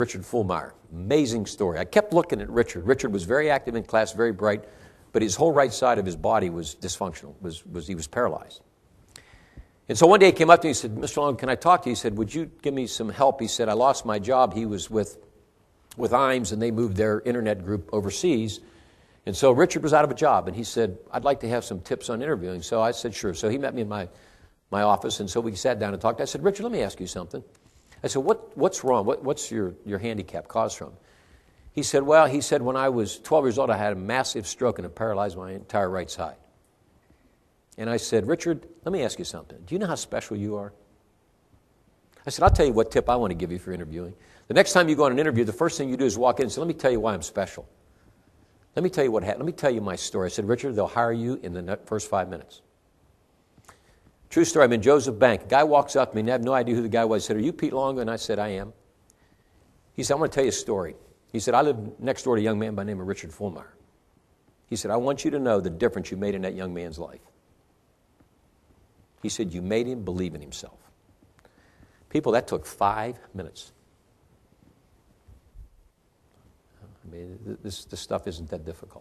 Richard Fulmeyer. Amazing story. I kept looking at Richard. Richard was very active in class, very bright, but his whole right side of his body was dysfunctional. He was paralyzed. And so one day he came up to me and said, Mr. Luongo, can I talk to you? He said, would you give me some help? He said, I lost my job. He was with IMES, and they moved their internet group overseas. And so Richard was out of a job, and he said, I'd like to have some tips on interviewing. So I said, sure. So he met me in my office, and so we sat down and talked. I said, Richard, let me ask you something. I said, what's wrong? What's your handicap caused from? He said, when I was 12 years old, I had a massive stroke and it paralyzed my entire right side. And I said, Richard, let me ask you something. Do you know how special you are? I said, I'll tell you what tip I want to give you for interviewing. The next time you go on an interview, the first thing you do is walk in and say, let me tell you why I'm special. Let me tell you what happened. Let me tell you my story. I said, Richard, they'll hire you in the first 5 minutes. True story, I'm in Joseph Bank. A guy walks up to me, and I have no idea who the guy was. He said, are you Pete Luongo? And I said, I am. He said, I want to tell you a story. He said, I live next door to a young man by the name of Richard Fulmeyer. He said, I want you to know the difference you made in that young man's life. He said, you made him believe in himself. People, that took 5 minutes. I mean, this stuff isn't that difficult.